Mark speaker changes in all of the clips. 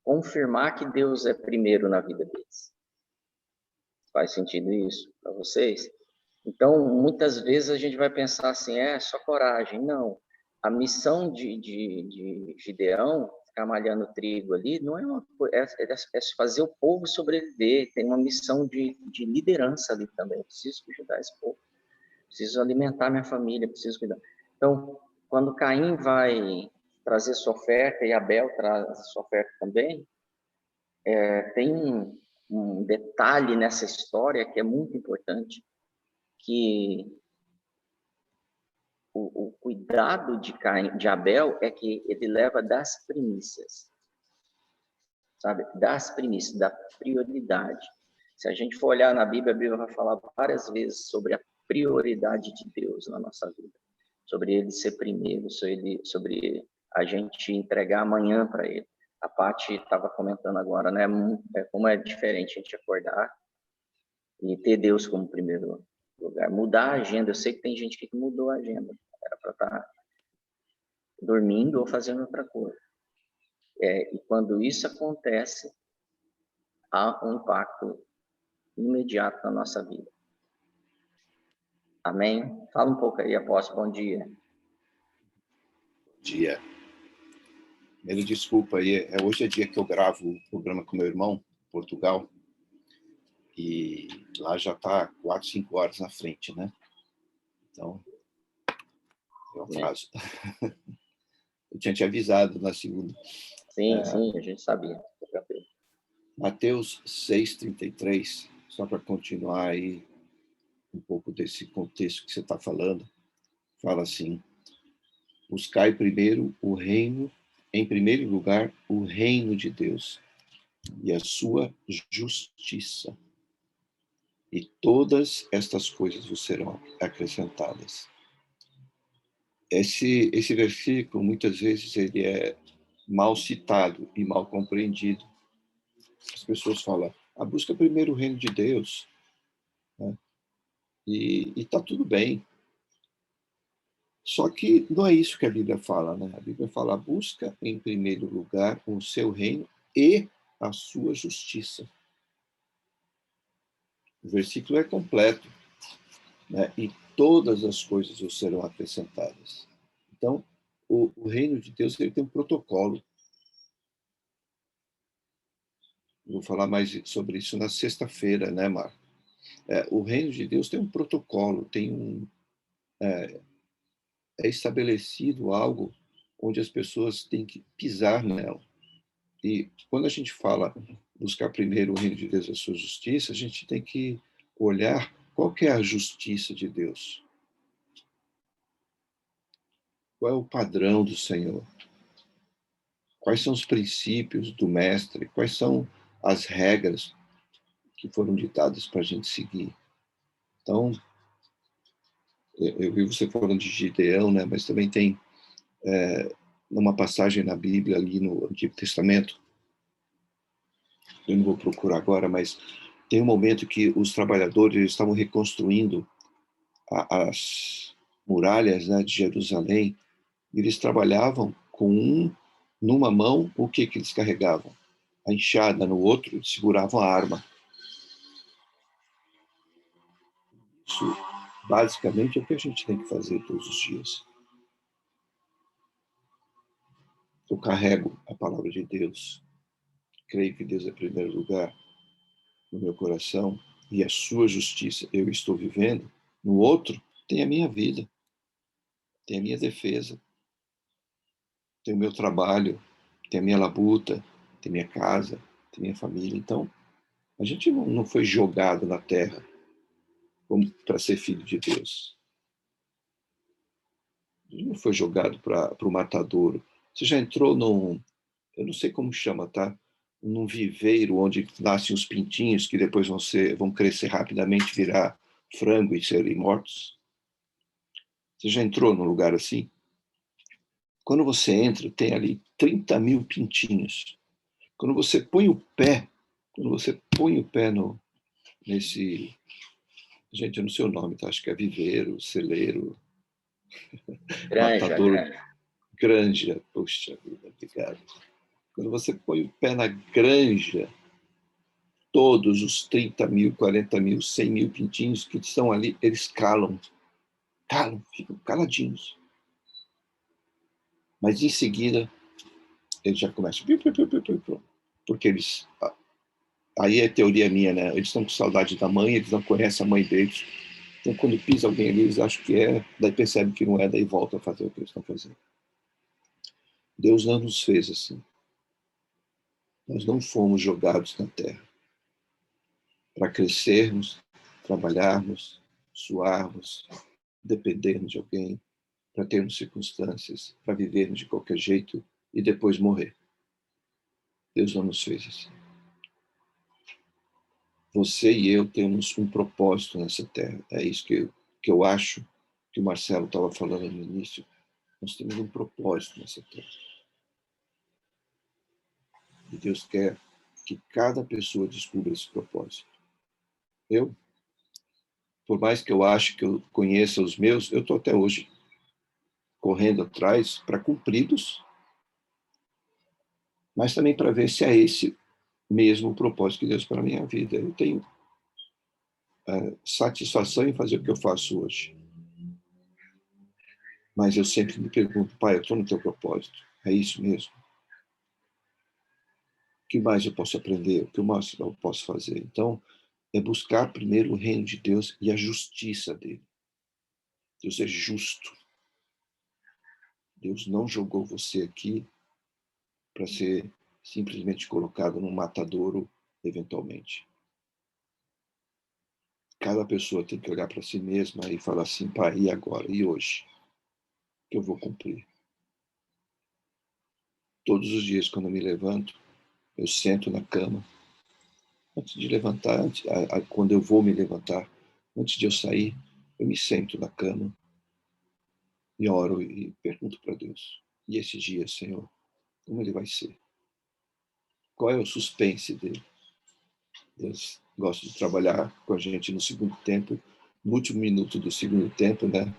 Speaker 1: confirmar que Deus é primeiro na vida deles. Faz sentido isso para vocês? Então, muitas vezes a gente vai pensar assim, só coragem. Não. A missão de Gideão, ficar malhando trigo ali, não é uma coisa, é fazer o povo sobreviver. Tem uma missão de liderança ali também. Eu preciso ajudar esse povo. Preciso alimentar minha família, preciso cuidar. Então, quando Caim vai trazer sua oferta e Abel traz a sua oferta também, tem um detalhe nessa história que é muito importante, que o cuidado de Abel é que ele leva das primícias, sabe? Das primícias, da prioridade. Se a gente for olhar na Bíblia, a Bíblia vai falar várias vezes sobre a prioridade de Deus na nossa vida, sobre ele ser primeiro, sobre a gente entregar amanhã para ele. A Paty estava comentando agora, né? Como é diferente a gente acordar e ter Deus como primeiro lugar. Mudar a agenda. Eu sei que tem gente que mudou a agenda. Era para estar dormindo ou fazendo outra coisa. E quando isso acontece, há um impacto imediato na nossa vida. Amém? Fala um pouco aí, apóstolo. Bom dia.
Speaker 2: Bom dia. Primeiro, desculpa aí. Hoje é dia que eu gravo o programa com meu irmão, em Portugal. E lá já está 4, 5 horas na frente, né? Então, é um atraso. Eu tinha te avisado na segunda.
Speaker 1: Sim, a gente sabia.
Speaker 2: Mateus 6,33, só para continuar aí um pouco desse contexto que você está falando, fala assim: buscai primeiro o reino, em primeiro lugar, o reino de Deus e a sua justiça. E todas estas coisas vos serão acrescentadas. Esse versículo, muitas vezes, ele é mal citado e mal compreendido. As pessoas falam, busca primeiro o reino de Deus, né? E está tudo bem. Só que não é isso que a Bíblia fala, né? A Bíblia fala, busca em primeiro lugar o seu reino e a sua justiça. O versículo é completo, né? E todas as coisas vos serão acrescentadas. Então, o reino de Deus ele tem um protocolo. Vou falar mais sobre isso na sexta-feira, né, Marco? O reino de Deus tem um protocolo, é estabelecido algo onde as pessoas têm que pisar nela. E quando a gente fala buscar primeiro o reino de Deus e a sua justiça, a gente tem que olhar qual que é a justiça de Deus. Qual é o padrão do Senhor? Quais são os princípios do Mestre? Quais são as regras que foram ditadas para a gente seguir? Então, eu vi você falando de Gideão, né? Mas também tem uma passagem na Bíblia, ali no Antigo Testamento, eu não vou procurar agora, mas tem um momento que os trabalhadores estavam reconstruindo as muralhas, né, de Jerusalém, e eles trabalhavam com numa mão, o que eles carregavam? A enxada, no outro, seguravam a arma. Isso, basicamente, é o que a gente tem que fazer todos os dias. Eu carrego a palavra de Deus, creio que Deus é em primeiro lugar no meu coração, e a sua justiça eu estou vivendo. No outro, tem a minha vida, tem a minha defesa, tem o meu trabalho, tem a minha labuta, tem minha casa, tem minha família. Então, a gente não foi jogado na terra para ser filho de Deus. A gente não foi jogado para o matadouro. Você já entrou eu não sei como chama, tá? Num viveiro onde nascem os pintinhos que depois vão crescer rapidamente, virar frango e serem mortos? Você já entrou num lugar assim? Quando você entra, tem ali 30 mil pintinhos. Quando você põe o pé nesse... Gente, eu não sei o nome, tá? Acho que é viveiro, celeiro,
Speaker 1: Granja.
Speaker 2: matador, granja. Puxa vida, obrigado. Quando você põe o pé na granja, todos os 30 mil, 40 mil, 100 mil pintinhos que estão ali, eles calam, ficam caladinhos. Mas em seguida, eles já começam, porque eles... Aí é teoria minha, né? Eles estão com saudade da mãe, eles não conhecem a mãe deles. Então, quando pisa alguém ali, eles acham que é, daí percebem que não é, daí voltam a fazer o que eles estão fazendo. Deus não nos fez assim. Nós não fomos jogados na terra para crescermos, trabalharmos, suarmos, dependermos de alguém, para termos circunstâncias, para vivermos de qualquer jeito e depois morrer. Deus não nos fez assim. Você e eu temos um propósito nessa terra. É isso que eu acho que o Marcelo estava falando no início. Nós temos um propósito nessa terra. E Deus quer que cada pessoa descubra esse propósito. Eu, por mais que eu ache que eu conheça os meus, eu estou até hoje correndo atrás para cumpri-los, mas também para ver se é esse mesmo o propósito que Deus para a minha vida. Eu tenho satisfação em fazer o que eu faço hoje. Mas eu sempre me pergunto, Pai, eu estou no teu propósito. É isso mesmo? O que mais eu posso aprender? O que mais eu posso fazer? Então, é buscar primeiro o reino de Deus e a justiça dele. Deus é justo. Deus não jogou você aqui para ser simplesmente colocado num matadouro eventualmente. Cada pessoa tem que olhar para si mesma e falar assim, Pai, e agora? E hoje? Que eu vou cumprir? Todos os dias, quando eu me levanto, eu sento na cama. Antes de levantar, quando eu vou me levantar, antes de eu sair, eu me sento na cama e oro e pergunto para Deus, e esse dia, Senhor, como ele vai ser? Qual é o suspense dele? Deus gosta de trabalhar com a gente no segundo tempo, no último minuto do segundo tempo, né?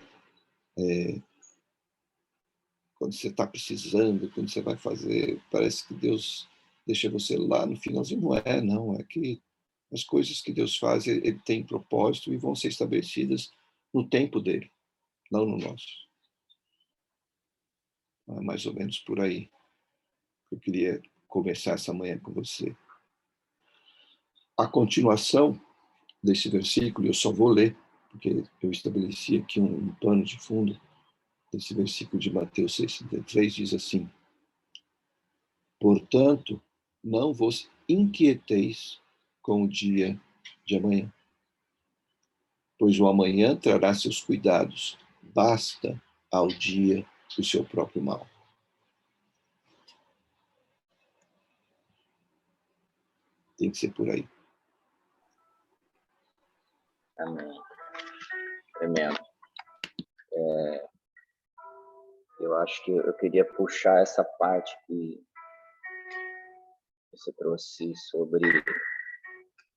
Speaker 2: Quando você está precisando, quando você vai fazer, parece que Deus deixa você lá no finalzinho. Não, é que as coisas que Deus faz, ele tem propósito e vão ser estabelecidas no tempo dele, não no nosso. É mais ou menos por aí que eu queria conversar essa manhã com você. A continuação desse versículo, eu só vou ler, porque eu estabeleci aqui um pano de fundo. Esse versículo de Mateus 6,33 diz assim: portanto, não vos inquieteis com o dia de amanhã, pois o amanhã trará seus cuidados, basta ao dia o seu próprio mal. Tem que ser por aí.
Speaker 1: Amém. Tremendo. Eu acho que eu queria puxar essa parte que você trouxe sobre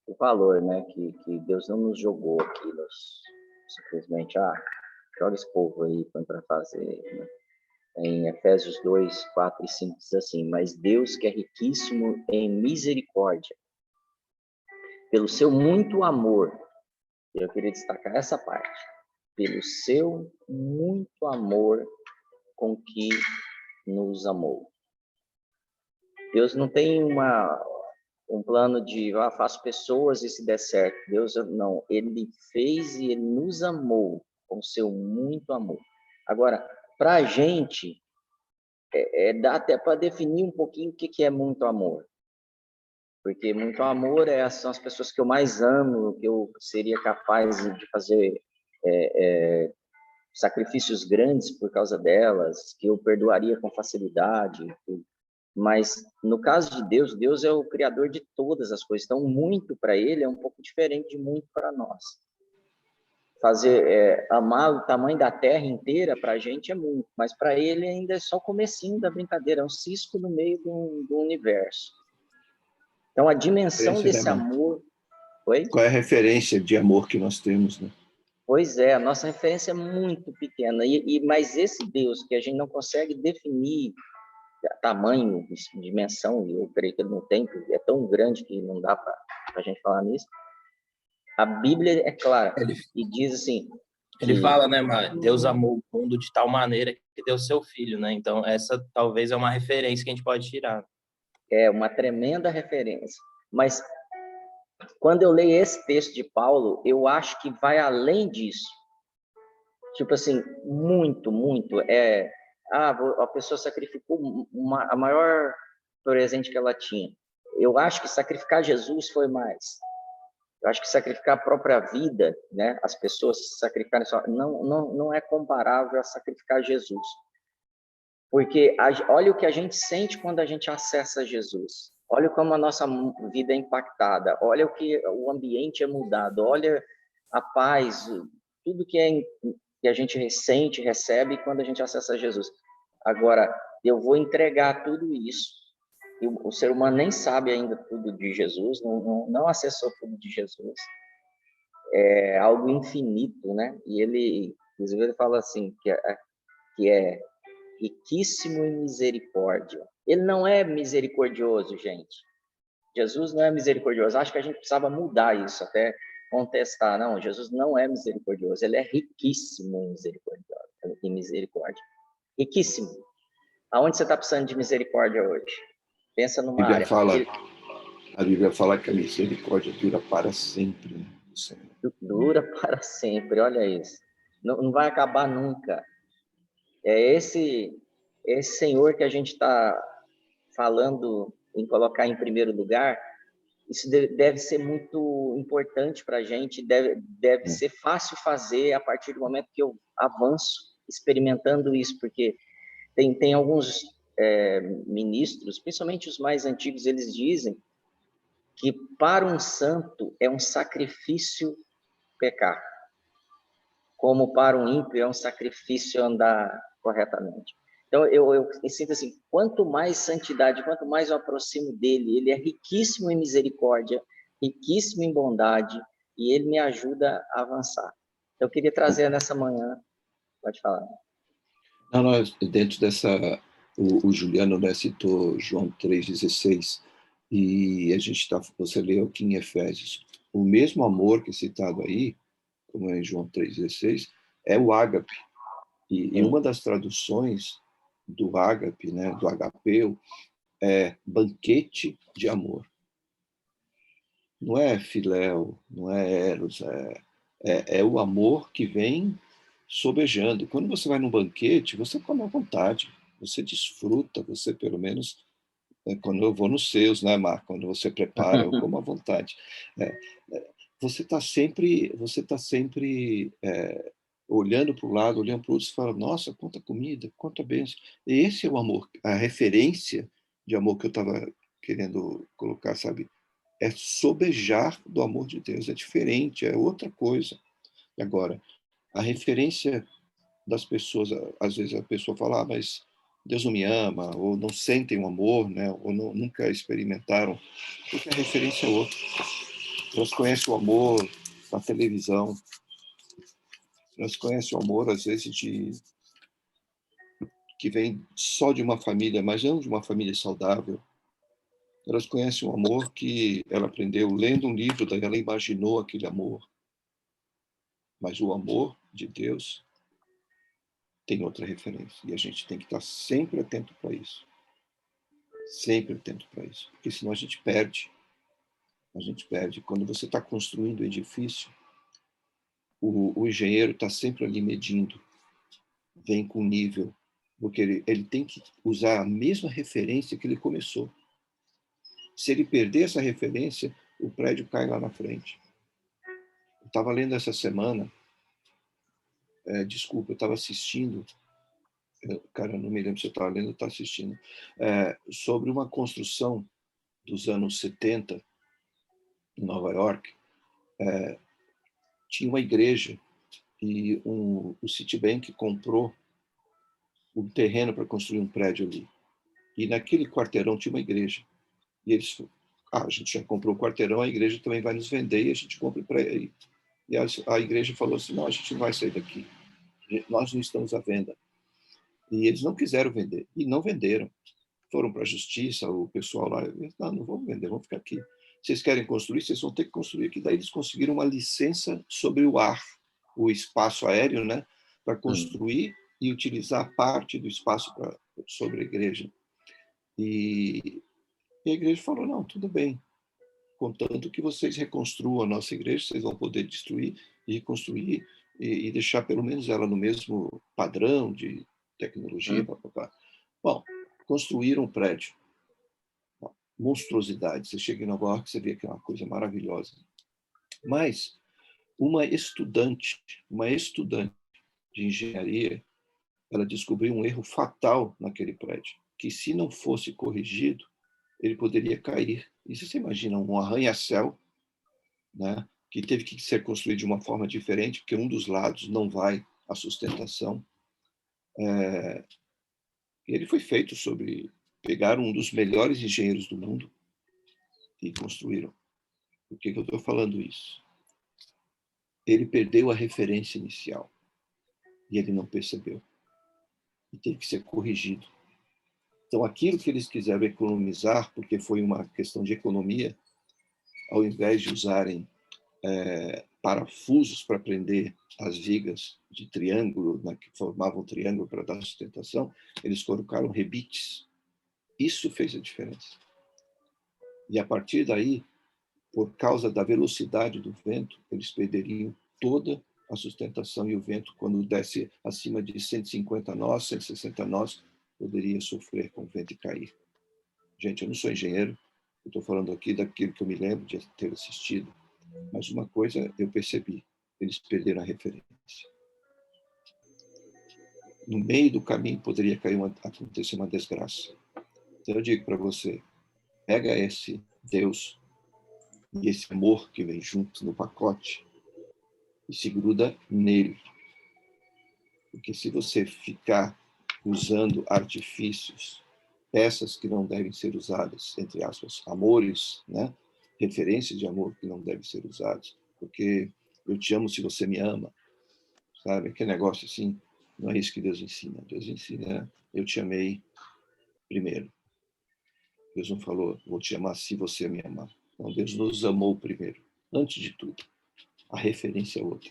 Speaker 1: o valor, né? Que Deus não nos jogou aqui, simplesmente, joga esse povo aí para fazer. Né? Em Efésios 2, 4 e 5 diz assim, mas Deus que é riquíssimo em misericórdia, pelo seu muito amor, eu queria destacar essa parte, pelo seu muito amor com que nos amou. Deus não tem um plano de faço pessoas e se der certo. Deus não, ele fez e ele nos amou com seu muito amor. Agora, para a gente, dá até para definir um pouquinho o que é muito amor. Porque muito amor são as pessoas que eu mais amo, que eu seria capaz de fazer sacrifícios grandes por causa delas, que eu perdoaria com facilidade. Mas no caso de Deus, Deus é o criador de todas as coisas. Então, muito para ele é um pouco diferente de muito para nós. Amar o tamanho da terra inteira para a gente é muito, mas para ele ainda é só o comecinho da brincadeira, é um cisco no meio do universo. Então, a dimensão desse amor... Oi?
Speaker 2: Qual é a referência de amor que nós temos, né?
Speaker 1: Pois é, a nossa referência é muito pequena, mas esse Deus que a gente não consegue definir, tamanho, dimensão, e eu creio que ele não tem, é tão grande que não dá para a gente falar nisso. A Bíblia é clara
Speaker 3: Ele,
Speaker 1: e diz assim...
Speaker 3: ele fala, né, Mário? Deus amou o mundo de tal maneira que deu seu filho, né? Então, essa talvez é uma referência que a gente pode tirar.
Speaker 1: É uma tremenda referência. Mas, quando eu leio esse texto de Paulo, eu acho que vai além disso. Tipo assim, muito, muito. A pessoa sacrificou a maior presente que ela tinha. Eu acho que sacrificar Jesus foi mais. Eu acho que sacrificar a própria vida, né? As pessoas sacrificarem só, não é comparável a sacrificar Jesus. Porque olha o que a gente sente quando a gente acessa Jesus. Olha como a nossa vida é impactada. Olha o ambiente é mudado. Olha a paz, tudo que a gente sente, recebe quando a gente acessa Jesus. Agora, eu vou entregar tudo isso. E o ser humano nem sabe ainda tudo de Jesus, não acessou tudo de Jesus. É algo infinito, né? E inclusive, ele fala assim, que é riquíssimo em misericórdia. Ele não é misericordioso, gente. Jesus não é misericordioso. Acho que a gente precisava mudar isso, até contestar. Não, Jesus não é misericordioso. Ele é riquíssimo em misericórdia. Riquíssimo. Aonde você está precisando de misericórdia hoje? Pensa numa área.
Speaker 2: A Bíblia fala que a misericórdia dura para sempre, né?
Speaker 1: Dura para sempre, olha isso. Não vai acabar nunca. É esse Senhor que a gente está falando em colocar em primeiro lugar. Isso deve ser muito importante para a gente, deve ser fácil fazer a partir do momento que eu avanço experimentando isso, porque tem alguns ministros, principalmente os mais antigos, eles dizem que para um santo é um sacrifício pecar, como para um ímpio é um sacrifício andar corretamente. Então, eu sinto assim, quanto mais santidade, quanto mais eu aproximo dele, ele é riquíssimo em misericórdia, riquíssimo em bondade, e ele me ajuda a avançar. Eu queria trazer nessa manhã, pode falar.
Speaker 2: Não, dentro dessa, o Juliano, né, citou João 3,16, e você leu aqui em Efésios, o mesmo amor que é citado aí, como é em João 3,16, é o ágape. E uma das traduções do ágape, né, do agapeu, é banquete de amor. Não é filéu, não é eros, é o amor que vem sobejando. Quando você vai num banquete, você come à vontade, você desfruta, você pelo menos, quando eu vou nos seus, né, Marco? Quando você prepara, eu como à vontade. Você está sempre olhando para o lado, olhando para o outro, e fala, nossa, quanta comida, quanta bênção. E esse é o amor, a referência de amor que eu estava querendo colocar, sabe? É sobejar do amor de Deus, é diferente, é outra coisa. E agora, a referência das pessoas, às vezes a pessoa fala, mas Deus não me ama, ou não sentem o amor, né? Ou nunca experimentaram, porque a referência é outra. Elas conhecem o amor na televisão, elas conhecem o amor, às vezes, que vem só de uma família, mas não de uma família saudável. Elas conhecem o amor que ela aprendeu lendo um livro, daí ela imaginou aquele amor. Mas o amor de Deus tem outra referência. E a gente tem que estar sempre atento para isso. Sempre atento para isso. Porque senão a gente perde. A gente perde. Quando você está construindo o edifício, o engenheiro está sempre ali medindo. Vem com nível. Porque ele tem que usar a mesma referência que ele começou. Se ele perder essa referência, o prédio cai lá na frente. Eu estava lendo essa semana, desculpa, eu estava assistindo, cara, não me lembro se eu estava lendo ou estava assistindo, sobre uma construção dos anos 70, em Nova York. Tinha uma igreja e o Citibank comprou um terreno para construir um prédio ali. E naquele quarteirão tinha uma igreja. E eles a gente já comprou o quarteirão, a igreja também vai nos vender e a gente compra para aí. E a igreja falou assim, não, a gente não vai sair daqui. Nós não estamos à venda. E eles não quiseram vender. E não venderam. foram para a justiça, o pessoal lá, não vamos vender, vamos ficar aqui. Vocês querem construir, vocês vão ter que construir aqui. Daí eles conseguiram uma licença sobre o ar, o espaço aéreo, né, para construir e utilizar parte do espaço sobre a igreja. E a igreja falou, não, tudo bem, contanto que vocês reconstruam a nossa igreja, vocês vão poder destruir e reconstruir e deixar pelo menos ela no mesmo padrão de tecnologia. Papapá. Bom, construíram um prédio. Monstruosidade. Você chega em Nova York, você vê que é uma coisa maravilhosa. Mas uma estudante de engenharia, ela descobriu um erro fatal naquele prédio, que se não fosse corrigido, ele poderia cair. E você imagina um arranha-céu, né, que teve que ser construído de uma forma diferente, porque um dos lados não vai à sustentação. Ele foi feito sobre... Pegaram um dos melhores engenheiros do mundo e construíram. Por que eu estou falando isso? Ele perdeu a referência inicial e ele não percebeu. E teve que ser corrigido. Então, aquilo que eles quiseram economizar, porque foi uma questão de economia, ao invés de usarem parafusos para prender as vigas de triângulo, né, que formavam um triângulo para dar sustentação, eles colocaram rebites. Isso fez a diferença. E a partir daí, por causa da velocidade do vento, eles perderiam toda a sustentação, e o vento, quando desce acima de 150 nós, 160 nós, poderia sofrer com o vento e cair. Gente, eu não sou engenheiro, eu estou falando aqui daquilo que eu me lembro de ter assistido, mas uma coisa eu percebi, eles perderam a referência. No meio do caminho poderia acontecer uma desgraça. Então eu digo para você, pega esse Deus e esse amor que vem junto no pacote e se gruda nele. Porque se você ficar usando artifícios, peças que não devem ser usadas, entre aspas, amores, né? Referências de amor que não devem ser usadas, porque eu te amo se você me ama, sabe? Aquele negócio assim, não é isso que Deus ensina. Deus ensina, eu te amei primeiro. Deus não falou, vou te amar se você me amar. Não, Deus nos amou primeiro, antes de tudo. A referência é outra.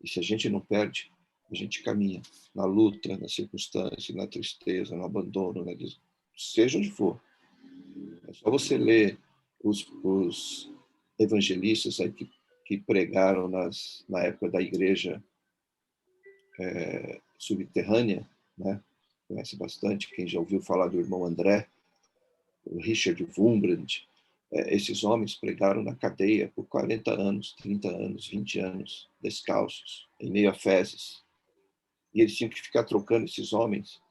Speaker 2: E se a gente não perde, a gente caminha na luta, na circunstância, na tristeza, no abandono, seja onde for. É só você ler os evangelistas aí que pregaram na época da igreja subterrânea, né? Conhece bastante, quem já ouviu falar do irmão André, o Richard Wurmbrand. Esses homens pregaram na cadeia por 40 anos, 30 anos, 20 anos, descalços, em meio a fezes. E eles tinham que ficar trocando esses homens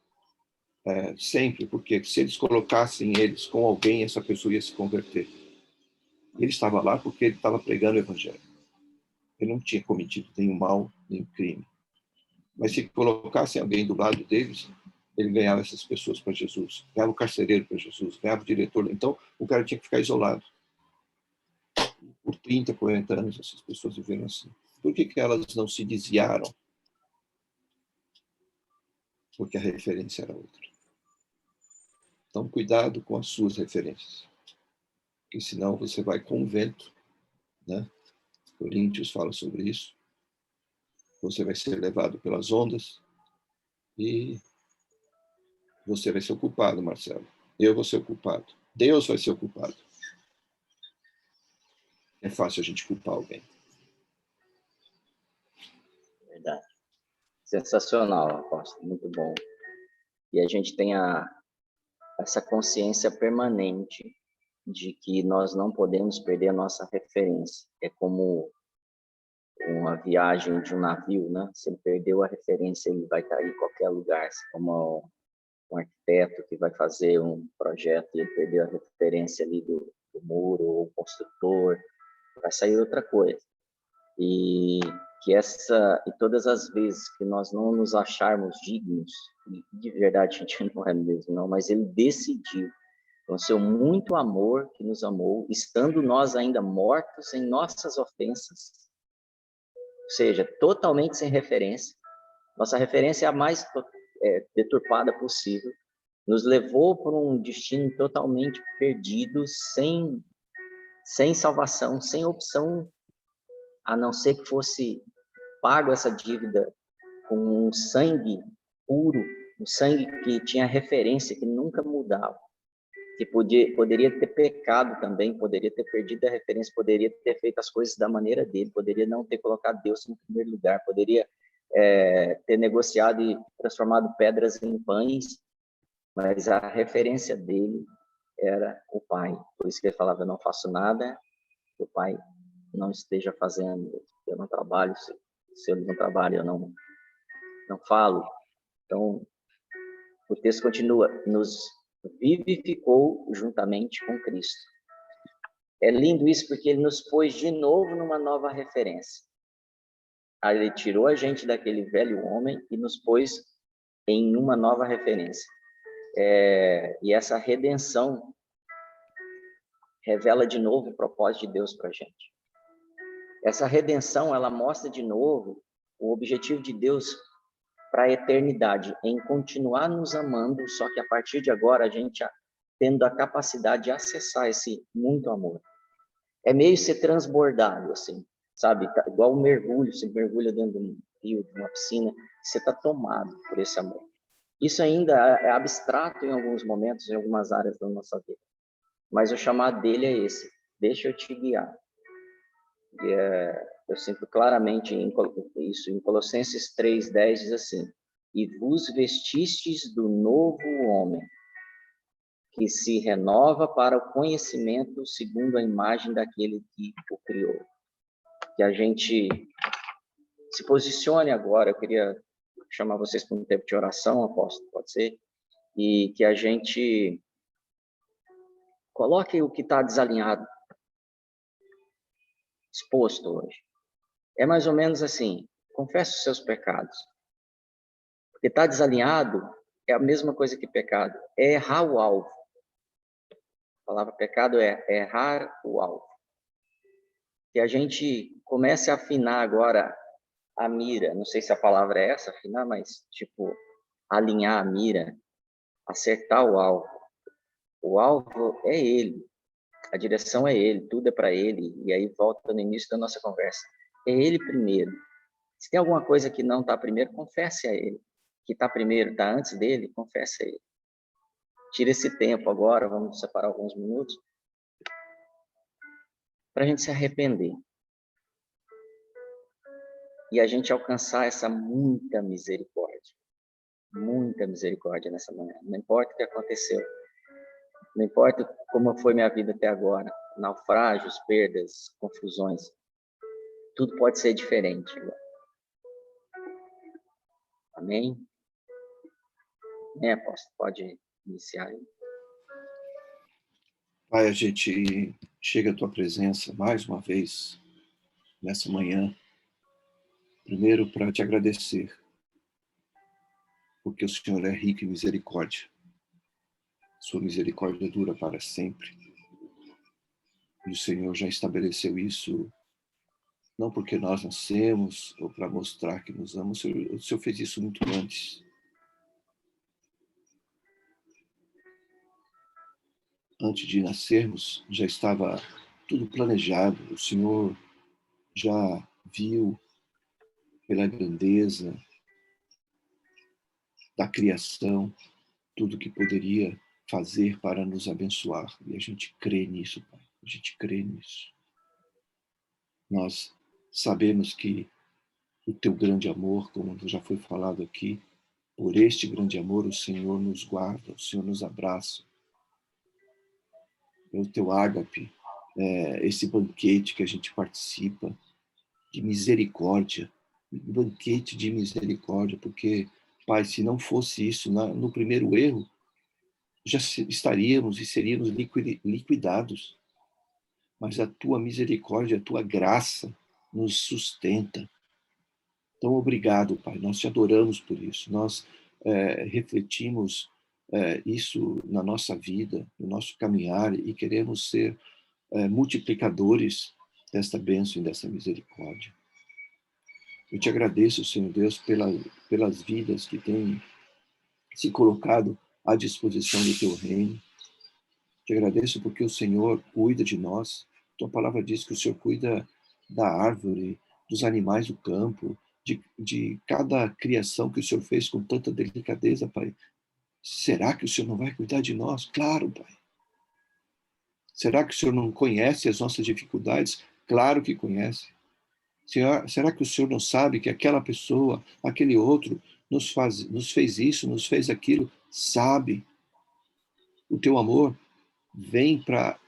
Speaker 2: sempre, porque se eles colocassem eles com alguém, essa pessoa ia se converter. Ele estava lá porque ele estava pregando o evangelho. Ele não tinha cometido nenhum mal, nenhum crime. Mas se colocassem alguém do lado deles, ele ganhava essas pessoas para Jesus, ganhava o carcereiro para Jesus, ganhava o diretor. Então, o cara tinha que ficar isolado. Por 30, 40 anos, essas pessoas viveram assim. Por que elas não se desviaram? Porque a referência era outra. Então, cuidado com as suas referências, porque senão você vai com o vento, né? Coríntios fala sobre isso. Você vai ser levado pelas ondas e você vai ser o culpado, Marcelo. Eu vou ser o culpado. Deus vai ser o culpado. É fácil a gente culpar alguém.
Speaker 1: Verdade. Sensacional, apóstolo. Muito bom. E a gente tem essa consciência permanente de que nós não podemos perder a nossa referência. É como uma viagem de um navio, né? Se ele perdeu a referência, ele vai cair em qualquer lugar. Como um arquiteto que vai fazer um projeto e ele perdeu a referência ali do muro, ou o construtor, vai sair outra coisa. E todas as vezes que nós não nos acharmos dignos, e de verdade a gente não é mesmo, não, mas ele decidiu, com seu muito amor que nos amou, estando nós ainda mortos em nossas ofensas, ou seja, totalmente sem referência. Nossa referência é a mais deturpada possível. nos levou para um destino totalmente perdido, sem salvação, sem opção, a não ser que fosse pago essa dívida com um sangue puro, um sangue que tinha referência, que nunca mudava, que poderia ter pecado também, poderia ter perdido a referência, poderia ter feito as coisas da maneira dele, poderia não ter colocado Deus em primeiro lugar, poderia ter negociado e transformado pedras em pães, mas a referência dele era o Pai. Por isso que ele falava, eu não faço nada que o Pai não esteja fazendo. Eu não trabalho, se ele não trabalha, eu não falo. Então, o texto continua, nos vivificou juntamente com Cristo. É lindo isso porque ele nos pôs de novo numa nova referência. Aí ele tirou a gente daquele velho homem e nos pôs em uma nova referência. E essa redenção revela de novo o propósito de Deus para a gente. Essa redenção, ela mostra de novo o objetivo de Deus para a eternidade, em continuar nos amando, só que a partir de agora a gente tendo a capacidade de acessar esse muito amor. É meio ser transbordado, assim, sabe? Tá, igual um mergulho, você mergulha dentro de um rio, de uma piscina, você está tomado por esse amor. Isso ainda é abstrato em alguns momentos, em algumas áreas da nossa vida. Mas o chamado dele é esse, deixa eu te guiar. Eu sinto claramente isso em Colossenses 3:10 diz assim, e vos vestistes do novo homem, que se renova para o conhecimento segundo a imagem daquele que o criou. Que a gente se posicione agora, eu queria chamar vocês para um tempo de oração, apóstolo, pode ser? E que a gente coloque o que está desalinhado, exposto hoje. É mais ou menos assim, confesse os seus pecados. Porque está desalinhado é a mesma coisa que pecado, é errar o alvo. A palavra pecado é errar o alvo. Que a gente comece a afinar agora a mira, não sei se a palavra é essa, afinar, mas tipo, alinhar a mira, acertar o alvo. O alvo é ele, a direção é ele, tudo é para ele, e aí volta no início da nossa conversa. É ele primeiro. Se tem alguma coisa que não está primeiro, confesse a ele. Que está primeiro, está antes dele, confesse a ele. Tira esse tempo agora, vamos separar alguns minutos, para a gente se arrepender. E a gente alcançar essa muita misericórdia. Muita misericórdia nessa manhã. Não importa o que aconteceu. Não importa como foi minha vida até agora. Naufrágios, perdas, confusões. Tudo pode ser diferente agora. Amém? Apóstolo? Pode iniciar aí.
Speaker 2: Pai, a gente chega à tua presença mais uma vez nessa manhã. Primeiro, para te agradecer, porque o Senhor é rico em misericórdia. Sua misericórdia dura para sempre. E o Senhor já estabeleceu isso, não porque nós nascemos ou para mostrar que nos ama. O Senhor fez isso muito antes. Antes de nascermos, já estava tudo planejado. O Senhor já viu pela grandeza da criação tudo que poderia fazer para nos abençoar. E a gente crê nisso, Pai. A gente crê nisso. Nós sabemos que o teu grande amor, como já foi falado aqui, por este grande amor o Senhor nos guarda, o Senhor nos abraça. É o teu ágape, esse banquete que a gente participa, de misericórdia, banquete de misericórdia, porque, Pai, se não fosse isso, no primeiro erro, já estaríamos e seríamos liquidados. Mas a tua misericórdia, a tua graça nos sustenta. Então, obrigado, Pai. Nós te adoramos por isso. Nós refletimos isso na nossa vida, no nosso caminhar, e queremos ser multiplicadores desta bênção e dessa misericórdia. Eu te agradeço, Senhor Deus, pelas vidas que têm se colocado à disposição do teu reino. Te agradeço porque o Senhor cuida de nós. Tua palavra diz que o Senhor cuida da árvore, dos animais do campo, de cada criação que o Senhor fez com tanta delicadeza, Pai. Será que o Senhor não vai cuidar de nós? Claro, Pai. Será que o Senhor não conhece as nossas dificuldades? Claro que conhece. Será que o Senhor não sabe que aquela pessoa, aquele outro, nos fez isso, nos fez aquilo? Sabe. O teu amor vem para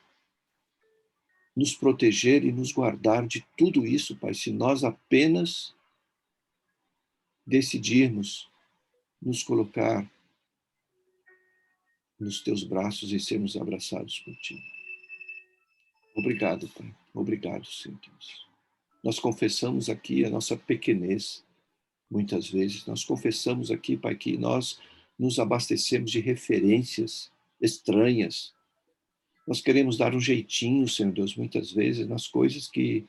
Speaker 2: nos proteger e nos guardar de tudo isso, Pai, se nós apenas decidirmos nos colocar nos teus braços e sermos abraçados por ti. Obrigado, Pai. Obrigado, Senhor Deus. Nós confessamos aqui a nossa pequenez, muitas vezes. Nós confessamos aqui, Pai, que nós nos abastecemos de referências estranhas. Nós queremos dar um jeitinho, Senhor Deus, muitas vezes, nas coisas que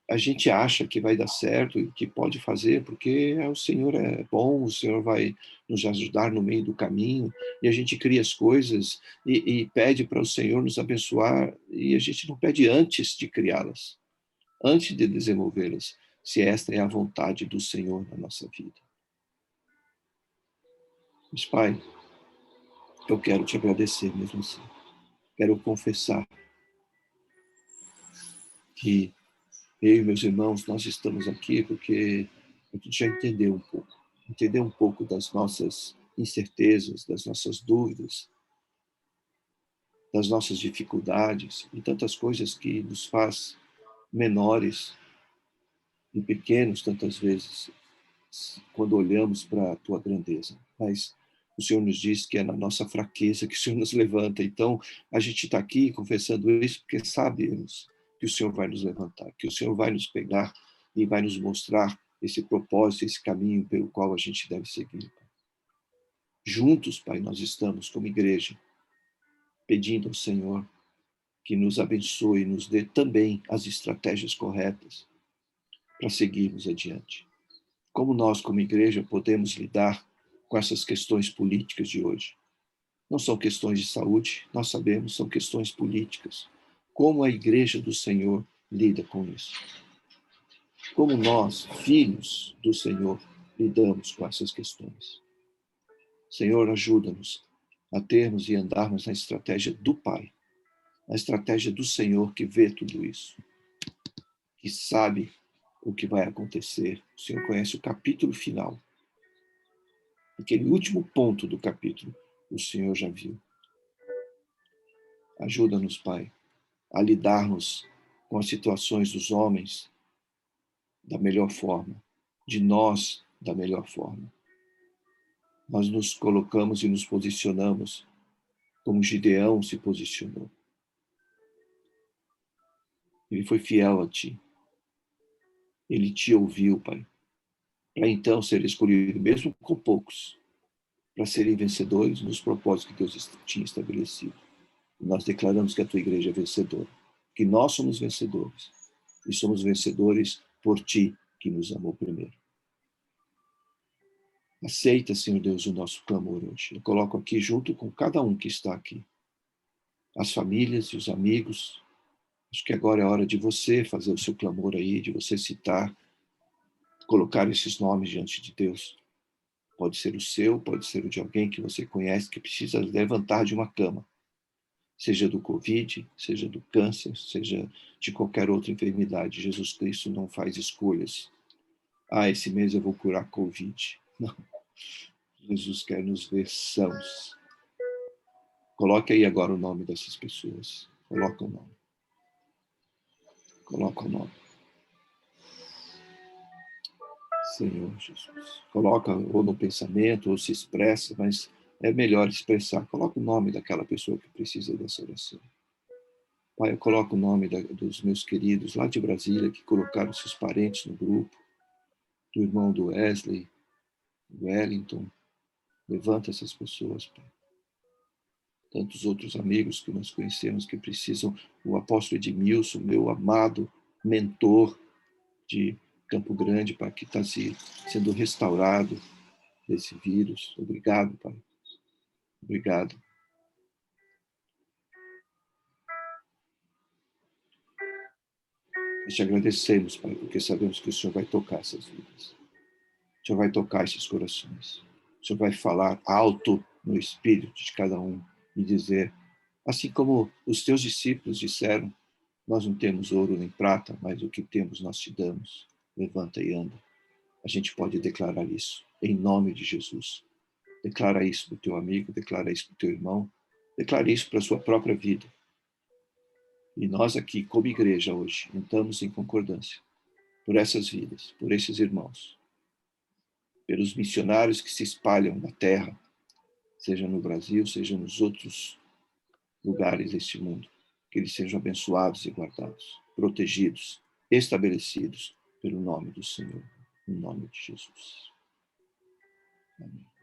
Speaker 2: a gente acha que vai dar certo e que pode fazer, porque o Senhor é bom, o Senhor vai nos ajudar no meio do caminho, e a gente cria as coisas e pede para o Senhor nos abençoar, e a gente não pede antes de criá-las, antes de desenvolvê-las, se esta é a vontade do Senhor na nossa vida. Mas, Pai, eu quero te agradecer mesmo assim. Quero confessar que eu e meus irmãos, nós estamos aqui porque a gente já entendeu um pouco das nossas incertezas, das nossas dúvidas, das nossas dificuldades e tantas coisas que nos faz menores e pequenos tantas vezes quando olhamos para a tua grandeza. Mas o Senhor nos diz que é na nossa fraqueza que o Senhor nos levanta. Então, a gente está aqui confessando isso porque sabemos que o Senhor vai nos levantar, que o Senhor vai nos pegar e vai nos mostrar esse propósito, esse caminho pelo qual a gente deve seguir. Juntos, Pai, nós estamos como igreja, pedindo ao Senhor que nos abençoe e nos dê também as estratégias corretas para seguirmos adiante. Como nós, como igreja, podemos lidar com essas questões políticas de hoje? Não são questões de saúde, nós sabemos, são questões políticas. Como a igreja do Senhor lida com isso? Como nós, filhos do Senhor, lidamos com essas questões? Senhor, ajuda-nos a termos e andarmos na estratégia do Pai, na estratégia do Senhor que vê tudo isso, que sabe o que vai acontecer. O Senhor conhece o capítulo final. Aquele último ponto do capítulo, o Senhor já viu. Ajuda-nos, Pai, a lidarmos com as situações dos homens da melhor forma, de nós da melhor forma. Nós nos colocamos e nos posicionamos como Gideão se posicionou. Ele foi fiel a ti. Ele te ouviu, Pai, para então ser escolhido, mesmo com poucos, para serem vencedores nos propósitos que Deus tinha estabelecido. E nós declaramos que a tua igreja é vencedora, que nós somos vencedores, e somos vencedores por ti, que nos amou primeiro. Aceita, Senhor Deus, o nosso clamor hoje. Eu coloco aqui junto com cada um que está aqui, as famílias e os amigos. Acho que agora é hora de você fazer o seu clamor aí, de você citar, colocar esses nomes diante de Deus. Pode ser o seu, pode ser o de alguém que você conhece, que precisa levantar de uma cama. Seja do Covid, seja do câncer, seja de qualquer outra enfermidade. Jesus Cristo não faz escolhas. Esse mês eu vou curar Covid. Não. Jesus quer nos ver sãos. Coloque aí agora o nome dessas pessoas. Coloca o nome. Coloca o nome. Senhor Jesus. Coloca ou no pensamento, ou se expressa, mas é melhor expressar. Coloca o nome daquela pessoa que precisa dessa oração. Pai, eu coloco o nome dos meus queridos lá de Brasília, que colocaram seus parentes no grupo, do irmão do Wesley, do Wellington. Levanta essas pessoas, Pai. Tantos outros amigos que nós conhecemos que precisam, o apóstolo Edmilson, meu amado mentor de Campo Grande, Pai, que está sendo restaurado desse vírus. Obrigado, Pai. Obrigado. Nós te agradecemos, Pai, porque sabemos que o Senhor vai tocar essas vidas. O Senhor vai tocar esses corações. O Senhor vai falar alto no espírito de cada um e dizer, assim como os teus discípulos disseram, nós não temos ouro nem prata, mas o que temos nós te damos. Levanta e anda. A gente pode declarar isso, em nome de Jesus. Declara isso para o teu amigo, declara isso para o teu irmão, declara isso para a sua própria vida. E nós aqui, como igreja hoje, entramos em concordância por essas vidas, por esses irmãos, pelos missionários que se espalham na terra, seja no Brasil, seja nos outros lugares deste mundo, que eles sejam abençoados e guardados, protegidos, estabelecidos pelo nome do Senhor, em nome de Jesus. Amém.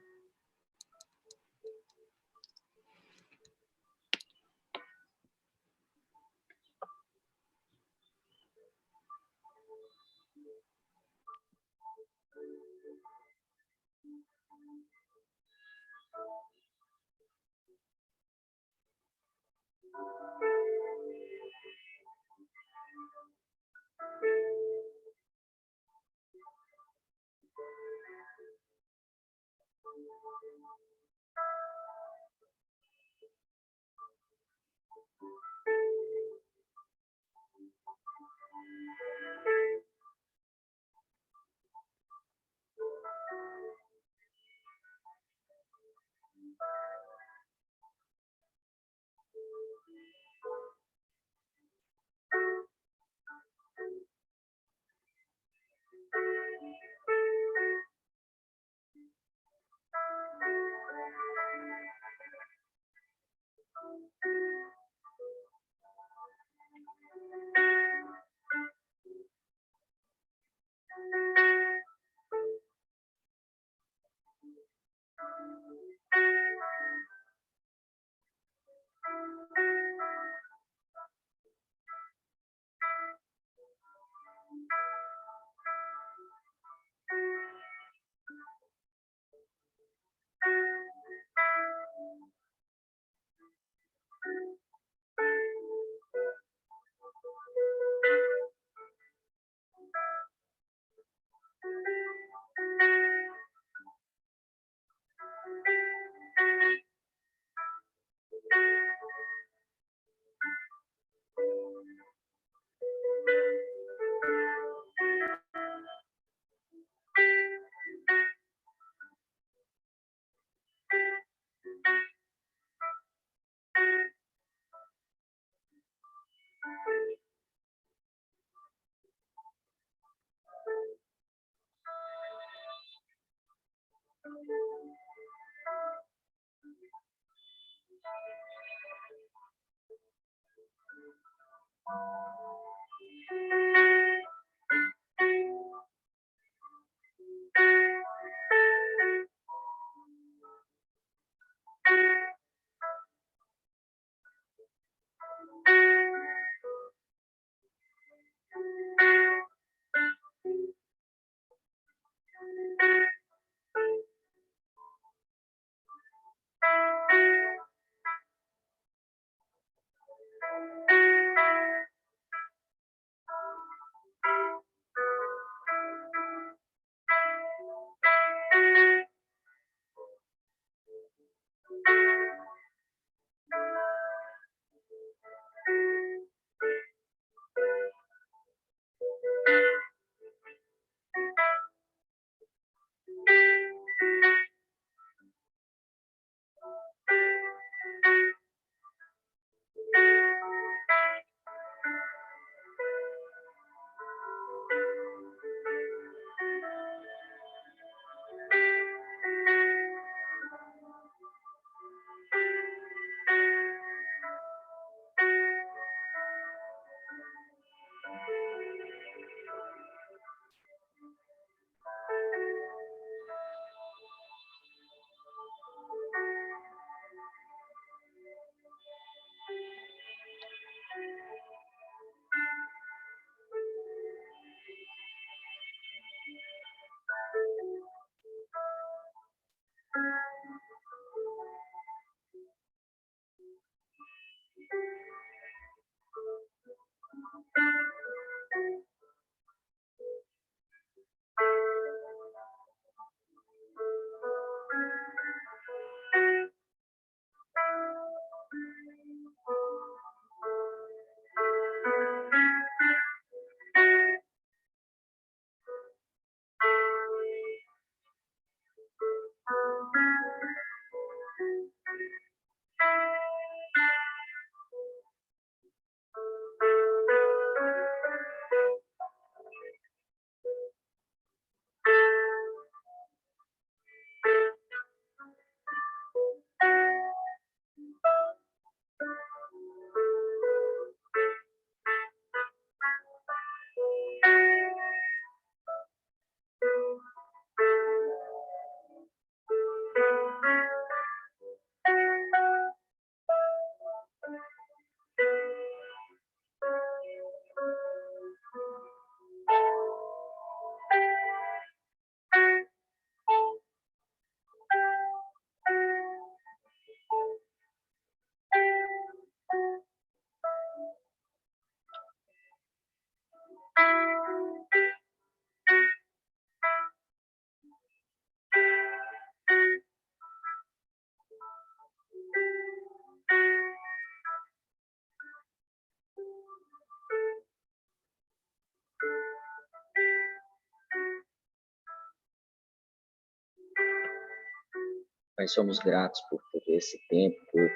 Speaker 1: Nós somos gratos por todo esse tempo, por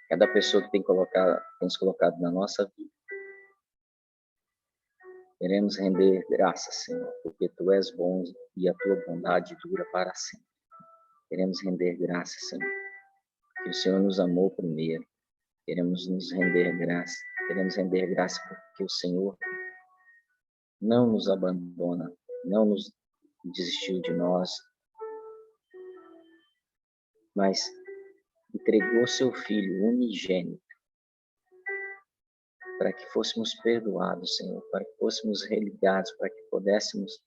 Speaker 1: cada pessoa que tem se colocado na nossa vida. Queremos render graças, Senhor, porque Tu és bom e a Tua bondade dura para sempre. Queremos render graças, Senhor, que o Senhor nos amou primeiro. Queremos render graça porque o Senhor não nos abandona, não nos desistiu de nós, mas entregou Seu Filho unigênito para que fôssemos perdoados, Senhor, para que fôssemos religados, para que pudéssemos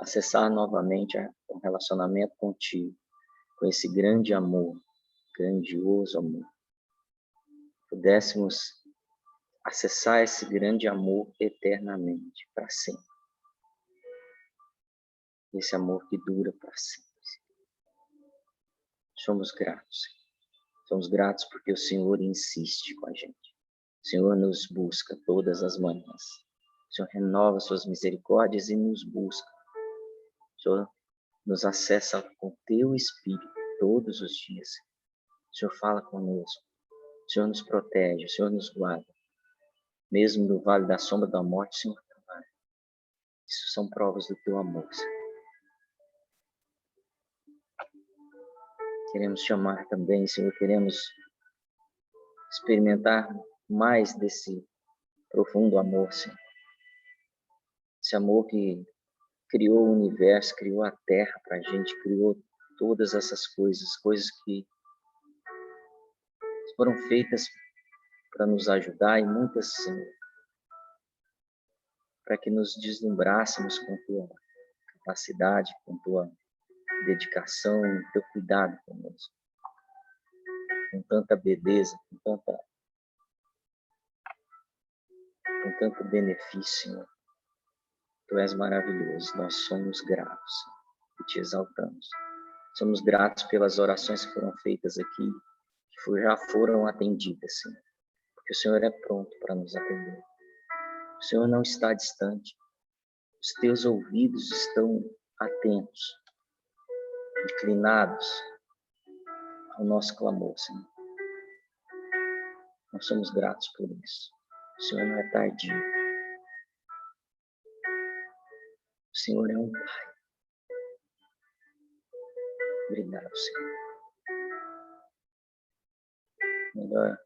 Speaker 1: acessar novamente um relacionamento contigo, com esse grande amor, grandioso amor. Pudéssemos acessar esse grande amor eternamente, para sempre. Esse amor que dura para sempre. Somos gratos. Somos gratos porque o Senhor insiste com a gente. O Senhor nos busca todas as manhãs. O Senhor renova suas misericórdias e nos busca. O Senhor nos acessa com Teu Espírito todos os dias. O Senhor fala conosco. O Senhor nos protege. O Senhor nos guarda. Mesmo no vale da sombra da morte, o Senhor trabalha. Isso são provas do Teu amor, Senhor. Queremos te amar também, Senhor. Queremos experimentar mais desse profundo amor, Senhor. Esse amor que criou o universo, criou a terra para a gente, criou todas essas coisas, coisas que foram feitas para nos ajudar e muitas, Senhor, para que nos deslumbrássemos com Tua capacidade, com Tua dedicação, Teu cuidado conosco, com tanta beleza, com tanto benefício, Senhor. Tu és maravilhoso, nós somos gratos e te exaltamos. Somos gratos pelas orações que foram feitas aqui, que já foram atendidas, Senhor, porque o Senhor é pronto para nos atender. O Senhor não está distante, os teus ouvidos estão atentos, inclinados ao nosso clamor, Senhor. Nós somos gratos por isso. O Senhor não é tardio. O Senhor é um Pai. Obrigado, Senhor. Melhor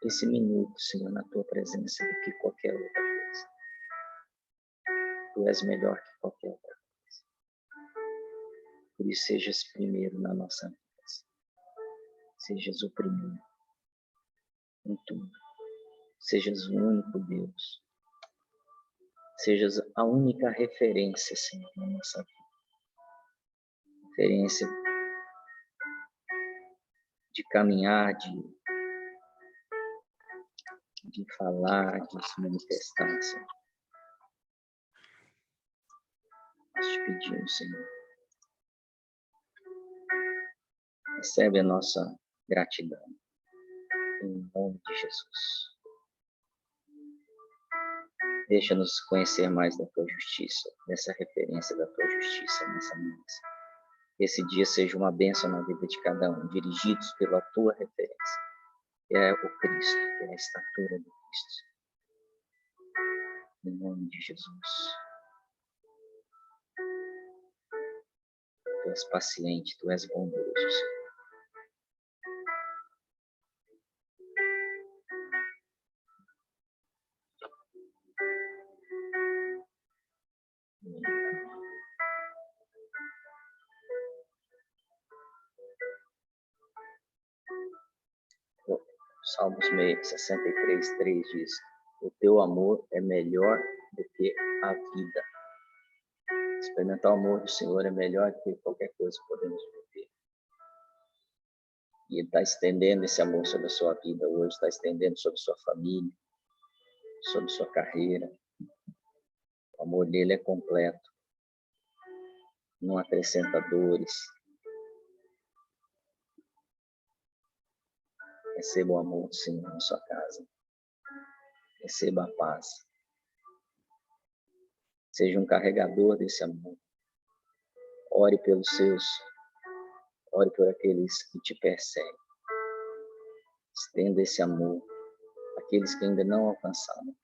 Speaker 1: esse minuto, Senhor, na Tua presença do que qualquer outra coisa. Tu és melhor que qualquer outra coisa. Por isso, sejas primeiro na nossa vida. Sejas o primeiro em tudo. Sejas o único Deus. Sejas a única referência, Senhor, na nossa vida. Referência de caminhar, de falar, de se manifestar, Senhor. Nós te pedimos, Senhor. Recebe a nossa gratidão. Em nome de Jesus. Deixa-nos conhecer mais da Tua justiça, dessa referência da Tua justiça nessa manhã. Esse dia seja uma bênção na vida de cada um, dirigidos pela Tua referência, que é o Cristo, que é a estatura do Cristo. Em nome de Jesus. Tu és paciente, Tu és bondoso, Senhor. Salmos 63, 3 diz: o Teu amor é melhor do que a vida. Experimentar o amor do Senhor é melhor do que qualquer coisa que podemos viver. E Ele está estendendo esse amor sobre a sua vida hoje, está estendendo sobre sua família, sobre sua carreira. O amor dele é completo, não acrescenta dores. Receba o amor do Senhor na sua casa. Receba a paz. Seja um carregador desse amor. Ore pelos seus Ore por aqueles que te perseguem. Estenda esse amor àqueles que ainda não alcançaram.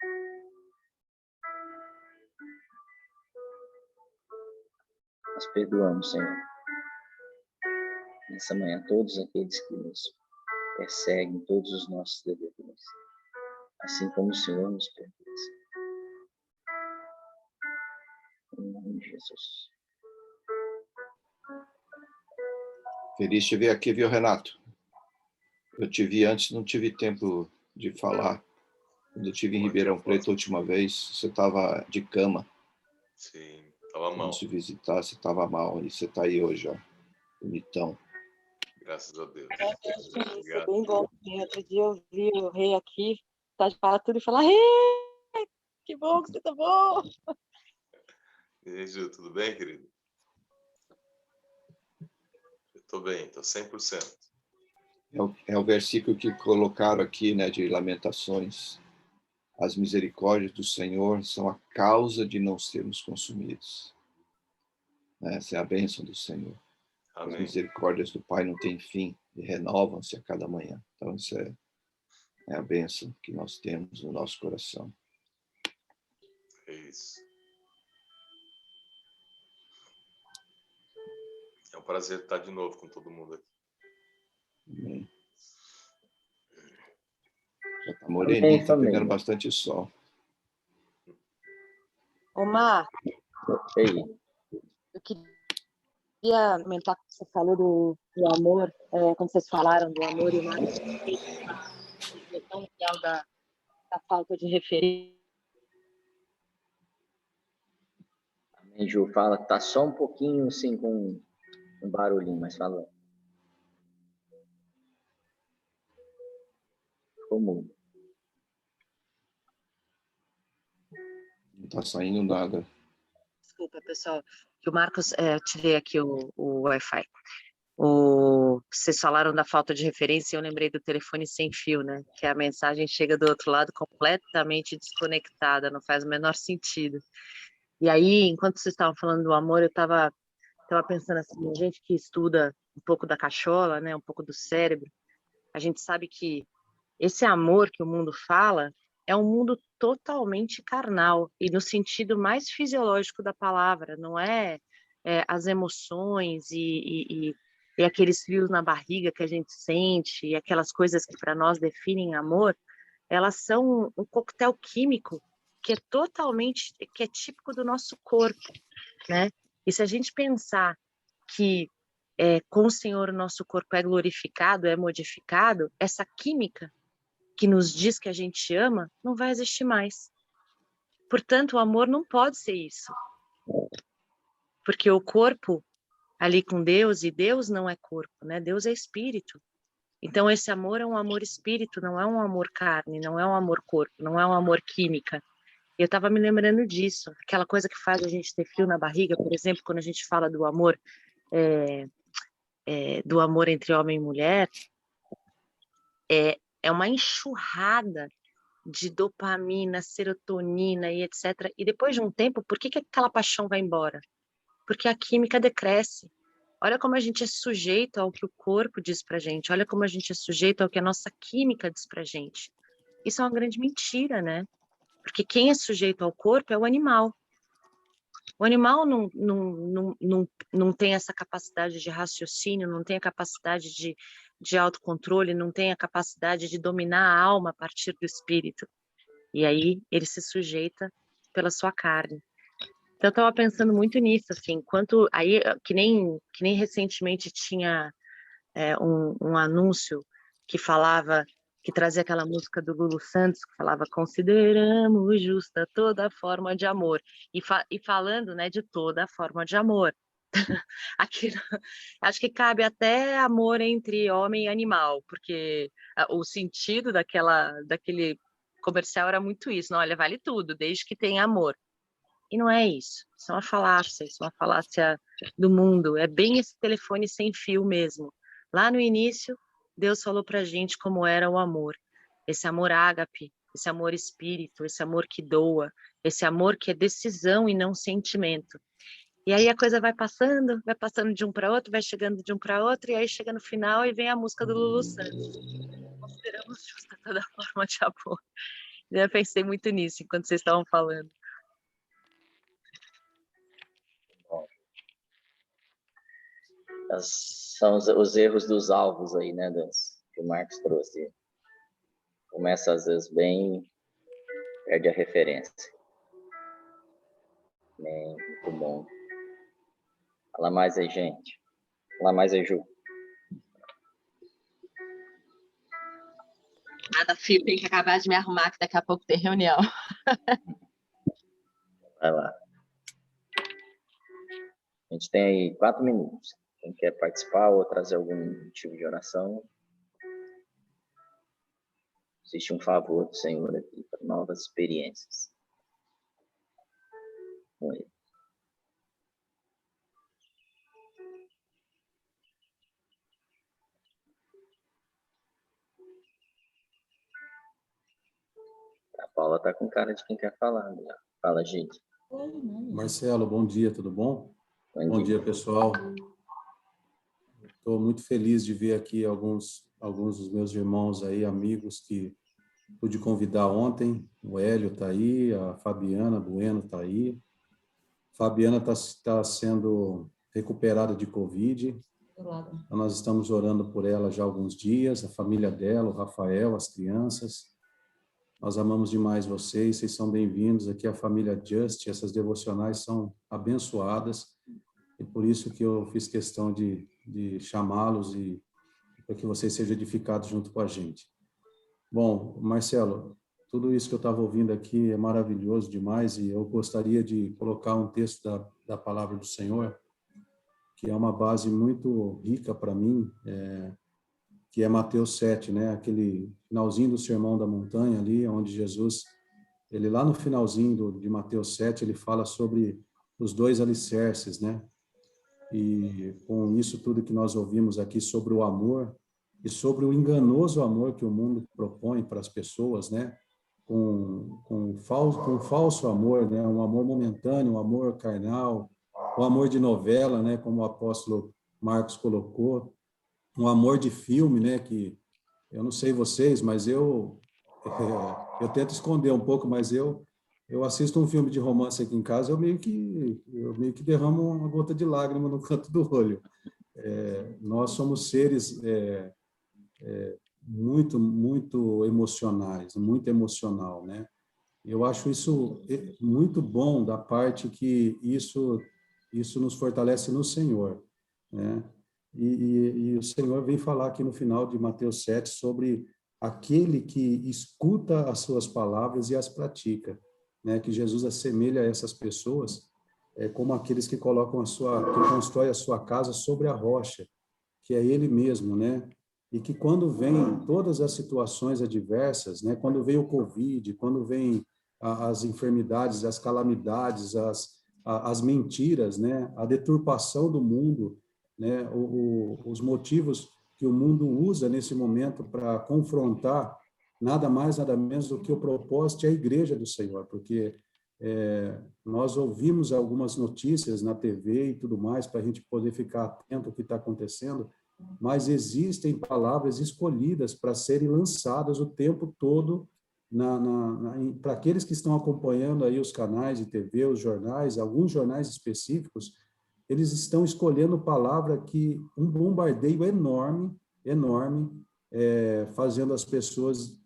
Speaker 1: Nós perdoamos, Senhor, nessa manhã, todos aqueles que nos perseguem, todos os nossos devedores, assim como o Senhor nos perdoa. Em nome de Jesus.
Speaker 2: Feliz te ver aqui, viu, Renato? Eu te vi antes, não tive tempo de falar. Quando eu estive em Ribeirão Preto a última vez, você estava de cama.
Speaker 4: Sim, estava mal.
Speaker 2: Vamos te visitar, você estava mal. E você está aí hoje, ó. Bonitão.
Speaker 4: Graças a Deus.
Speaker 5: Isso é bem bom. Outro dia eu vi o rei aqui, tá de falar tudo e falar, rei, que bom que você tá bom.
Speaker 4: E aí, Ju, tudo bem, querido? Eu tô bem, tô 100%.
Speaker 2: É o versículo que colocaram aqui, né, de Lamentações. As misericórdias do Senhor são a causa de não sermos consumidos. Essa é a bênção do Senhor.
Speaker 4: Amém.
Speaker 2: As misericórdias do Pai não têm fim e renovam-se a cada manhã. Então, isso é a bênção que nós temos no nosso coração.
Speaker 4: É isso. É um prazer estar de novo com todo mundo aqui.
Speaker 2: Amém. Já está moreninho, está pegando bastante sol.
Speaker 5: Omar,
Speaker 1: Ei.
Speaker 5: eu queria comentar que você falou do amor, quando vocês falaram do amor e o Marcos é tão legal da falta de referência.
Speaker 1: Amém, Ju, fala, tá só um pouquinho assim com um barulhinho, mas fala. Ficou mudo.
Speaker 2: Não está saindo nada.
Speaker 5: Desculpa, pessoal, que o Marcos, eu tirei aqui o Wi-Fi. Vocês falaram da falta de referência, eu lembrei do telefone sem fio, né? Que a mensagem chega do outro lado completamente desconectada, não faz o menor sentido. E aí, enquanto vocês estavam falando do amor, eu estava pensando assim, a gente que estuda um pouco da cachola, né? Um pouco do cérebro, a gente sabe que esse amor que o mundo fala é um mundo totalmente carnal e no sentido mais fisiológico da palavra, não é, as emoções e aqueles frios na barriga que a gente sente e aquelas coisas que para nós definem amor, elas são um coquetel químico que é típico do nosso corpo, né? E se a gente pensar que com o Senhor o nosso corpo é glorificado, é modificado, essa química que nos diz que a gente ama, não vai existir mais. Portanto, o amor não pode ser isso. Porque o corpo ali com Deus, e Deus não é corpo, né? Deus é espírito. Então, esse amor é um amor espírito, não é um amor carne, não é um amor corpo, não é um amor química. Eu estava me lembrando disso, aquela coisa que faz a gente ter frio na barriga, por exemplo, quando a gente fala do amor, do amor entre homem e mulher, é uma enxurrada de dopamina, serotonina e etc. E depois de um tempo, por que aquela paixão vai embora? Porque a química decresce. Olha como a gente é sujeito ao que o corpo diz pra gente, olha como a gente é sujeito ao que a nossa química diz pra gente. Isso é uma grande mentira, né? Porque quem é sujeito ao corpo é o animal. O animal não tem essa capacidade de raciocínio, não tem a capacidade de autocontrole, não tem a capacidade de dominar a alma a partir do espírito. E aí ele se sujeita pela sua carne. Então eu estava pensando muito nisso, assim, quanto aí que nem recentemente tinha um anúncio que falava, que trazia aquela música do Lulu Santos que falava consideramos justa toda forma de amor e falando, né, de toda forma de amor. Aqui, acho que cabe até amor entre homem e animal, porque o sentido daquele comercial era muito isso, não, olha, vale tudo, desde que tenha amor. E não é isso, isso é uma falácia do mundo, é bem esse telefone sem fio mesmo. Lá no início, Deus falou pra gente como era o amor, esse amor ágape, esse amor espírito, esse amor que doa, esse amor que é decisão e não sentimento. E aí a coisa vai passando de um para outro, vai chegando de um para outro, e aí chega no final e vem a música do Lulu Santos. Consideramos justa toda forma de amor. Eu pensei muito nisso enquanto vocês estavam falando.
Speaker 1: São os erros dos alvos aí, né, que o Marcos trouxe. Começa às vezes bem, perde a referência. Bem, muito bom. Fala mais aí, gente. Fala mais aí, Ju.
Speaker 5: Nada, filho, tem que acabar de me arrumar, que daqui a pouco tem reunião.
Speaker 1: Vai lá. A gente tem aí 4 minutos. Quem quer participar ou trazer algum tipo de oração, existe um favor do Senhor aqui para novas experiências com Ele. A Paula está com cara de quem quer falar. Né? Fala, gente.
Speaker 6: Marcelo, bom dia, tudo bom? Bom dia, pessoal. Estou muito feliz de ver aqui alguns dos meus irmãos aí, amigos que pude convidar ontem. O Hélio está aí, a Fabiana Bueno está aí. Fabiana está sendo recuperada de Covid. Então, nós estamos orando por ela já há alguns dias, a família dela, o Rafael, as crianças. Nós amamos demais vocês são bem-vindos aqui, a família Just. Essas devocionais são abençoadas, e por isso que eu fiz questão de chamá-los e para que vocês sejam edificados junto com a gente. Bom, Marcelo, tudo isso que eu estava ouvindo aqui é maravilhoso demais, e eu gostaria de colocar um texto da palavra do Senhor, que é uma base muito rica para mim, que é Mateus 7, né? Aquele finalzinho do Sermão da Montanha ali, onde Jesus, ele lá no finalzinho de Mateus 7, ele fala sobre os 2 alicerces, né? E com isso tudo que nós ouvimos aqui sobre o amor e sobre o enganoso amor que o mundo propõe para as pessoas, né? Com falso amor, né? Um amor momentâneo, um amor carnal, o amor de novela, né? Como o apóstolo Marcos colocou, um amor de filme, né, que eu não sei vocês, mas eu tento esconder um pouco, mas eu assisto um filme de romance aqui em casa, eu meio que derramo uma gota de lágrima no canto do olho. Nós somos seres muito emocionais, muito emocional, né? Eu acho isso muito bom da parte que isso nos fortalece no Senhor, né? E o Senhor vem falar aqui no final de Mateus 7 sobre aquele que escuta as suas palavras e as pratica, né? Que Jesus assemelha essas pessoas como aqueles que colocam que constrói a sua casa sobre a rocha, que é Ele mesmo, né? E que quando vem todas as situações adversas, né? Quando vem o Covid, quando vem as enfermidades, as calamidades, as mentiras, né? A deturpação do mundo, né? Os motivos que o mundo usa nesse momento para confrontar nada mais, nada menos do que o propósito e a igreja do Senhor, porque nós ouvimos algumas notícias na TV e tudo mais para a gente poder ficar atento ao que está acontecendo, mas existem palavras escolhidas para serem lançadas o tempo todo para aqueles que estão acompanhando aí os canais de TV, os jornais, alguns jornais específicos. Eles estão escolhendo palavra que um bombardeio enorme, fazendo as pessoas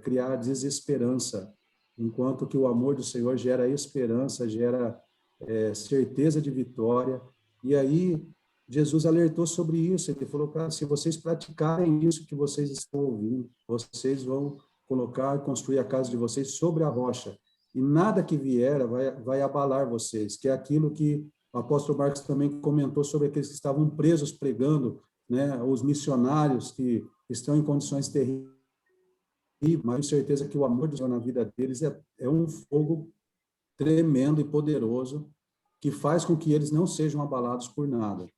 Speaker 6: criar desesperança, enquanto que o amor do Senhor gera esperança, gera certeza de vitória. E aí Jesus alertou sobre isso. Ele falou: cara, se vocês praticarem isso que vocês estão ouvindo, vocês vão colocar e construir a casa de vocês sobre a rocha, e nada que vier vai abalar vocês, que é aquilo que o apóstolo Marcos também comentou sobre aqueles que estavam presos pregando, né, os missionários que estão em condições terríveis, mas tenho certeza que o amor do Senhor na vida deles é um fogo tremendo e poderoso que faz com que eles não sejam abalados por nada.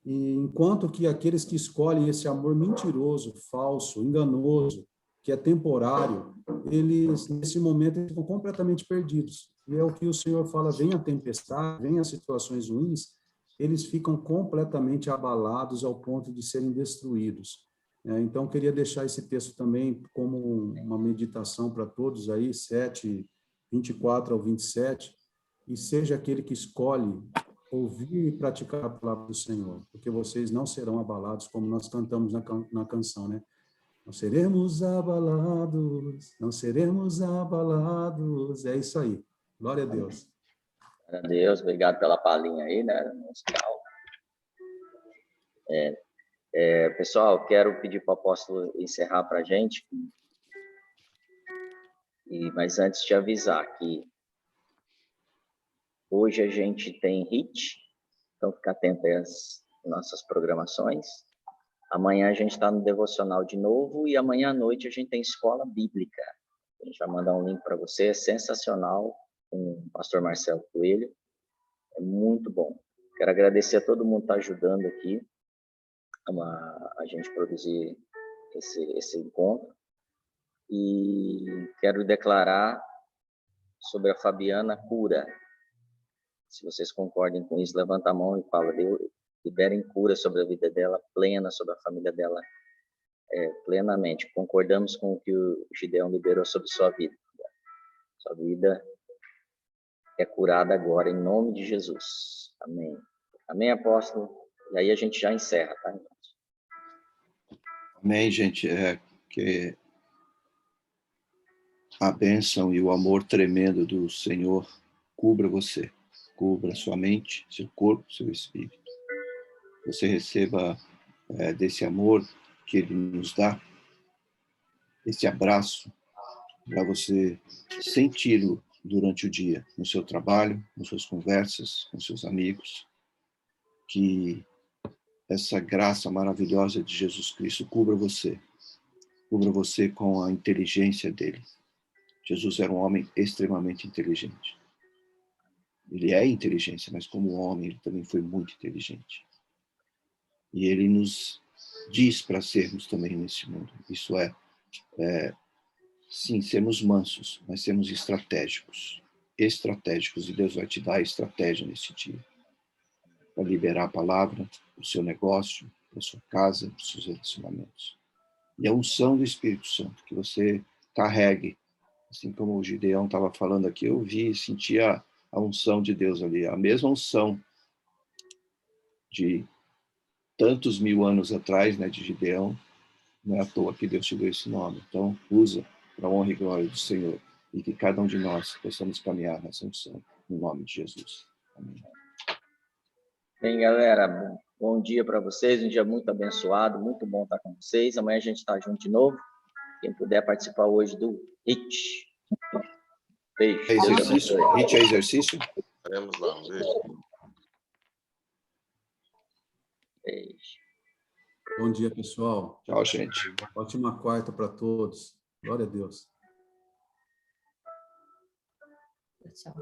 Speaker 6: E enquanto que aqueles que escolhem esse amor mentiroso, falso, enganoso, que é temporário, eles, nesse momento, eles ficam completamente perdidos. E é o que o Senhor fala, vem a tempestade, vem as situações ruins, eles ficam completamente abalados ao ponto de serem destruídos. Então, queria deixar esse texto também como uma meditação para todos aí, 7:24 ao 27, e seja aquele que escolhe ouvir e praticar a palavra do Senhor, porque vocês não serão abalados, como nós cantamos na canção, né? Não seremos abalados, não seremos abalados. É isso aí. Glória a Deus.
Speaker 1: Glória a Deus, obrigado pela palhinha aí, né? Musical. Pessoal, quero pedir para o apóstolo encerrar para a gente, mas antes de avisar que hoje a gente tem HIT, então fica atento às nossas programações. Amanhã a gente está no devocional de novo e amanhã à noite a gente tem escola bíblica. A gente vai mandar um link para você, é sensacional, com o pastor Marcelo Coelho. É muito bom. Quero agradecer a todo mundo que está ajudando aqui a gente produzir esse encontro. E quero declarar sobre a Fabiana cura. Se vocês concordem com isso, levanta a mão e fala, Deus, liberem cura sobre a vida dela, plena, sobre a família dela, plenamente. Concordamos com o que o Gideão liberou sobre sua vida. Sua vida é curada agora, em nome de Jesus. Amém. Amém, apóstolo? E aí a gente já encerra, tá?
Speaker 2: Amém, gente. Que a bênção e o amor tremendo do Senhor cubra você, cubra sua mente, seu corpo, seu espírito. Você receba desse amor que Ele nos dá, esse abraço, para você senti-lo durante o dia, no seu trabalho, nas suas conversas, com seus amigos. Que essa graça maravilhosa de Jesus Cristo cubra você com a inteligência dele. Jesus era um homem extremamente inteligente. Ele é inteligência, mas como homem, ele também foi muito inteligente. E ele nos diz para sermos também nesse mundo. Isso sim, sermos mansos, mas sermos estratégicos. Estratégicos, e Deus vai te dar a estratégia nesse dia. Para liberar a palavra, para o seu negócio, para a sua casa, para os seus relacionamentos. E a unção do Espírito Santo, que você carregue. Assim como o Gideão estava falando aqui, eu vi e senti a unção de Deus ali. A mesma unção de tantos mil anos atrás, né, de Gideão. Não é à toa que Deus te deu esse nome. Então, usa para a honra e glória do Senhor. E que cada um de nós possamos caminhar nessa unção. No nome de Jesus. Amém.
Speaker 1: Bem, galera, bom dia para vocês. Um dia muito abençoado, muito bom estar com vocês. Amanhã a gente está junto de novo. Quem puder participar hoje do HIT. Beijo.
Speaker 2: É exercício? HIT é exercício?
Speaker 4: Estaremos lá. Um beijo.
Speaker 1: Beijo.
Speaker 6: Bom dia, pessoal.
Speaker 2: Tchau, gente.
Speaker 6: Ótima quarta para todos. Glória a Deus.
Speaker 5: Tchau.